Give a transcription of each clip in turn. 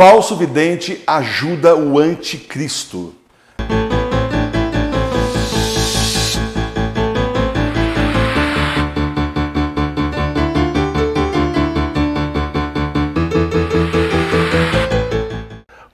Falso vidente ajuda o anticristo.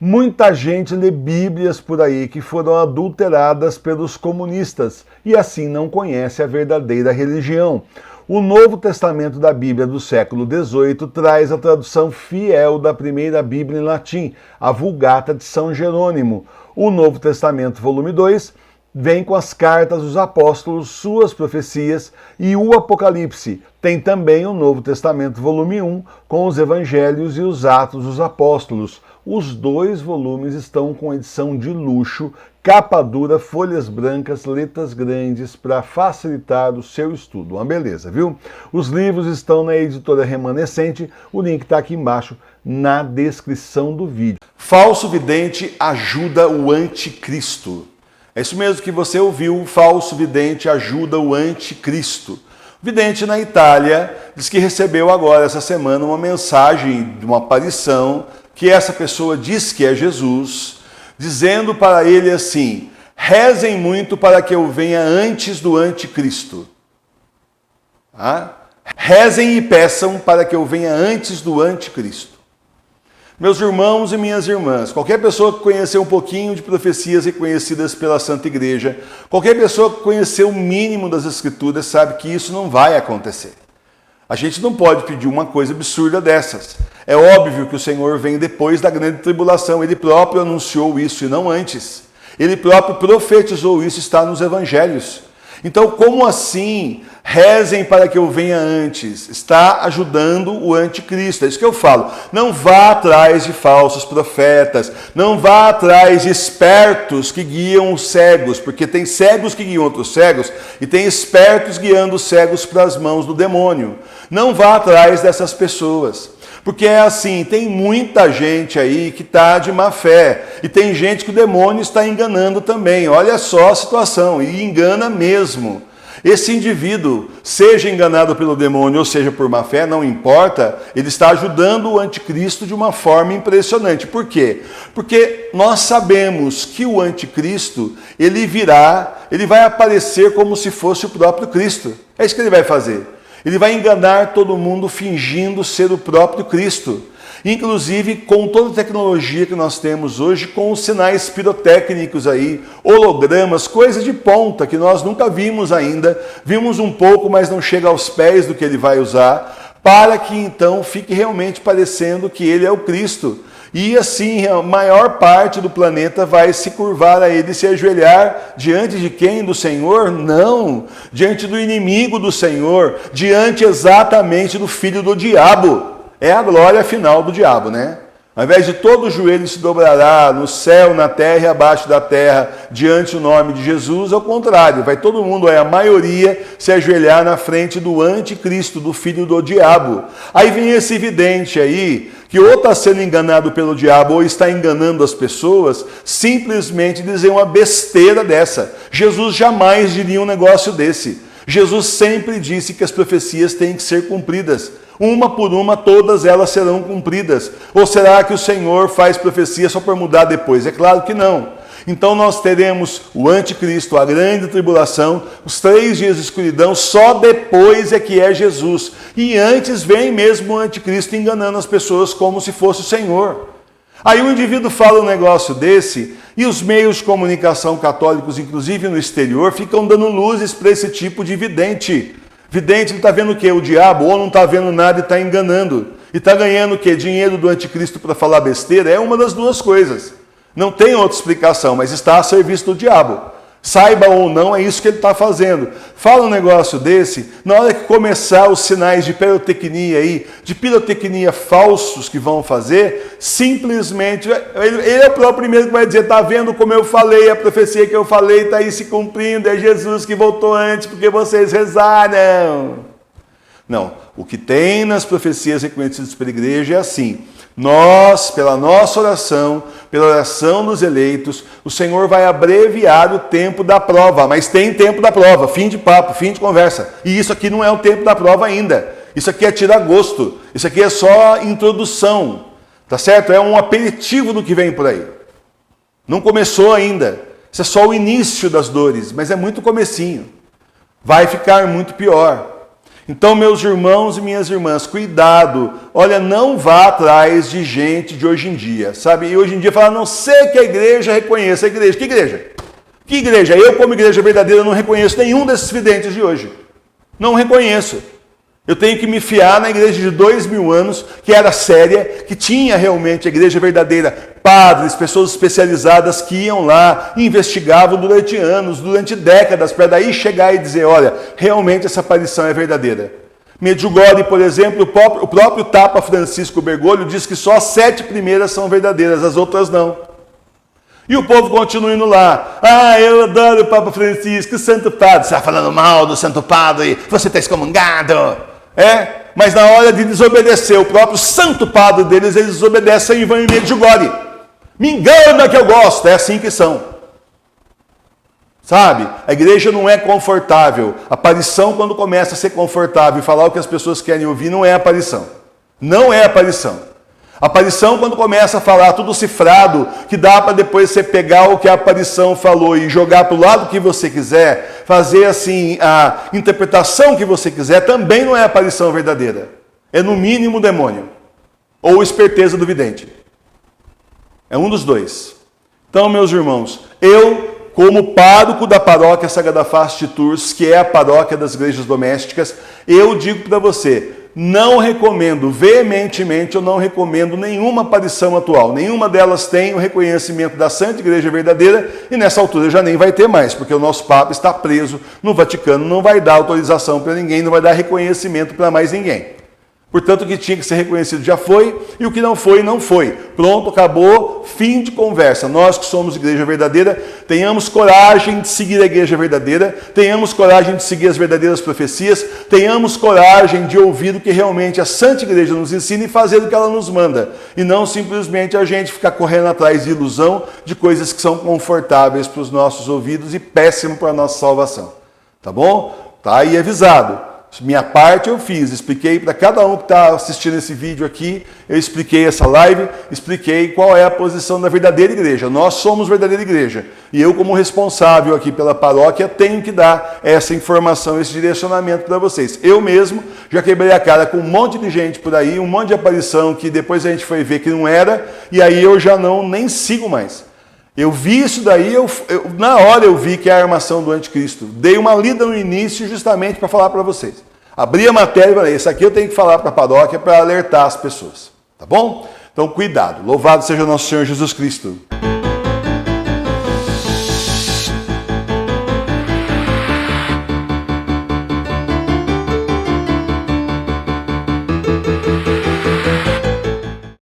Muita gente lê Bíblias por aí que foram adulteradas pelos comunistas e assim não conhece a verdadeira religião. O Novo Testamento da Bíblia do século XVIII traz a tradução fiel da primeira Bíblia em latim, a Vulgata de São Jerônimo. O Novo Testamento, volume 2, vem com as cartas dos apóstolos, suas profecias e o Apocalipse. Tem também o Novo Testamento, volume 1, com os evangelhos e os atos dos apóstolos. Os dois volumes estão com edição de luxo, capa dura, folhas brancas, letras grandes para facilitar o seu estudo. Uma beleza, viu? Os livros estão na editora Remanescente, o link está aqui embaixo na descrição do vídeo. Falso vidente ajuda o anticristo. É isso mesmo que você ouviu, o falso vidente ajuda o anticristo. O vidente na Itália diz que recebeu agora, essa semana, uma mensagem de uma aparição que essa pessoa diz que é Jesus, dizendo para ele assim: rezem muito para que eu venha antes do anticristo. Rezem e peçam para que eu venha antes do anticristo. Meus irmãos e minhas irmãs, qualquer pessoa que conheceu um pouquinho de profecias reconhecidas pela Santa Igreja, qualquer pessoa que conheceu o mínimo das Escrituras sabe que isso não vai acontecer. A gente não pode pedir uma coisa absurda dessas. É óbvio que o Senhor vem depois da grande tribulação. Ele próprio anunciou isso e não antes. Ele próprio profetizou isso, está nos evangelhos. Então, como assim rezem para que eu venha antes? Está ajudando o anticristo. É isso que eu falo. Não vá atrás de falsos profetas. Não vá atrás de espertos que guiam os cegos. Porque tem cegos que guiam outros cegos e tem espertos guiando os cegos para as mãos do demônio. Não vá atrás dessas pessoas. Porque é assim, tem muita gente aí que está de má fé. E tem gente que o demônio está enganando também. Olha só a situação, e engana mesmo. Esse indivíduo, seja enganado pelo demônio ou seja por má fé, não importa, ele está ajudando o anticristo de uma forma impressionante. Por quê? Porque nós sabemos que o anticristo, ele vai aparecer como se fosse o próprio Cristo. É isso que ele vai fazer. Ele vai enganar todo mundo fingindo ser o próprio Cristo. Inclusive com toda a tecnologia que nós temos hoje, com os sinais pirotécnicos aí, hologramas, coisas de ponta que nós nunca vimos ainda. Vimos um pouco, mas não chega aos pés do que ele vai usar, para que então fique realmente parecendo que ele é o Cristo. E assim, a maior parte do planeta vai se curvar a ele, se ajoelhar diante de quem? Do Senhor? Não, diante do inimigo do Senhor, diante exatamente do filho do diabo. É a glória final do diabo, né? Ao invés de todo joelho se dobrará no céu, na terra e abaixo da terra, diante do nome de Jesus, ao contrário, vai todo mundo, a maioria, se ajoelhar na frente do anticristo, do filho do diabo. Aí vem esse vidente aí, que ou está sendo enganado pelo diabo ou está enganando as pessoas, simplesmente dizer uma besteira dessa. Jesus jamais diria um negócio desse. Jesus sempre disse que as profecias têm que ser cumpridas. Uma por uma, todas elas serão cumpridas. Ou será que o Senhor faz profecia só para mudar depois? É claro que não. Então nós teremos o anticristo, a grande tribulação, os 3 dias de escuridão, só depois é que é Jesus. E antes vem mesmo o anticristo enganando as pessoas como se fosse o Senhor. Aí o indivíduo fala um negócio desse e os meios de comunicação católicos, inclusive no exterior, ficam dando luzes para esse tipo de vidente. Vidente, ele está vendo o quê? O diabo, ou não está vendo nada e está enganando. E está ganhando o quê? Dinheiro do anticristo para falar besteira? É uma das duas coisas. Não tem outra explicação, mas está a serviço do diabo. Saiba ou não, é isso que ele está fazendo. Fala um negócio desse, na hora que começar os sinais de pirotecnia aí, de pirotecnia falsos que vão fazer, simplesmente, ele é o próprio primeiro que vai dizer, está vendo como eu falei, a profecia que eu falei está aí se cumprindo, é Jesus que voltou antes porque vocês rezaram. Não, o que tem nas profecias reconhecidas pela igreja é assim: nós, pela nossa oração, pela oração dos eleitos, o Senhor vai abreviar o tempo da prova, mas tem tempo da prova, fim de papo, fim de conversa. E isso aqui não é o tempo da prova ainda. Isso aqui é tirar gosto, isso aqui é só introdução. Tá certo? É um aperitivo do que vem por aí. Não começou ainda. Isso é só o início das dores, mas é muito comecinho. Vai ficar muito pior. Então, meus irmãos e minhas irmãs, cuidado. Olha, não vá atrás de gente de hoje em dia, sabe? E hoje em dia fala, a não ser que a igreja reconheça a igreja. Que igreja? Que igreja? Eu, como igreja verdadeira, não reconheço nenhum desses videntes de hoje. Não reconheço. Eu tenho que me fiar na igreja de 2000 anos, que era séria, que tinha realmente a igreja verdadeira, padres, pessoas especializadas que iam lá, investigavam durante anos, durante décadas, para daí chegar e dizer, olha, realmente essa aparição é verdadeira. Medjugorje, por exemplo, o próprio Papa Francisco Bergoglio diz que só as 7 primeiras são verdadeiras, as outras não. E o povo continua indo lá. Ah, eu adoro o Papa Francisco, o Santo Padre. Você está falando mal do Santo Padre, você está excomungado. Mas na hora de desobedecer o próprio Santo Padre deles, eles desobedecem e vão em Medjugorje. Me engana que eu gosto, é assim que são. Sabe? A igreja não é confortável. A aparição, quando começa a ser confortável e falar o que as pessoas querem ouvir, não é aparição. Não é aparição. Aparição, quando começa a falar tudo cifrado, que dá para depois você pegar o que a aparição falou e jogar para o lado que você quiser, fazer assim a interpretação que você quiser, também não é aparição verdadeira. É no mínimo demônio. Ou esperteza do vidente. É um dos dois. Então, meus irmãos, eu, como pároco da paróquia Sagrada Face de Tours, que é a paróquia das igrejas domésticas, eu digo para você, não recomendo, veementemente, eu não recomendo nenhuma aparição atual. Nenhuma delas tem o reconhecimento da Santa Igreja Verdadeira e nessa altura já nem vai ter mais, porque o nosso Papa está preso no Vaticano, não vai dar autorização para ninguém, não vai dar reconhecimento para mais ninguém. Portanto, o que tinha que ser reconhecido já foi, e o que não foi, não foi. Pronto, acabou, fim de conversa. Nós que somos igreja verdadeira, tenhamos coragem de seguir a igreja verdadeira, tenhamos coragem de seguir as verdadeiras profecias, tenhamos coragem de ouvir o que realmente a Santa Igreja nos ensina e fazer o que ela nos manda. E não simplesmente a gente ficar correndo atrás de ilusão de coisas que são confortáveis para os nossos ouvidos e péssimo para a nossa salvação. Tá bom? Tá aí avisado. Minha parte eu fiz, expliquei para cada um que está assistindo esse vídeo aqui, eu expliquei essa live, expliquei qual é a posição da verdadeira igreja. Nós somos verdadeira igreja. E eu, como responsável aqui pela paróquia, tenho que dar essa informação, esse direcionamento para vocês. Eu mesmo já quebrei a cara com um monte de gente por aí, um monte de aparição que depois a gente foi ver que não era, e aí eu já nem sigo mais. Eu vi isso daí, na hora eu vi que é a armação do anticristo. Dei uma lida no início justamente para falar para vocês. Abri a matéria e falei, isso aqui eu tenho que falar para a paróquia para alertar as pessoas. Tá bom? Então cuidado. Louvado seja o nosso Senhor Jesus Cristo.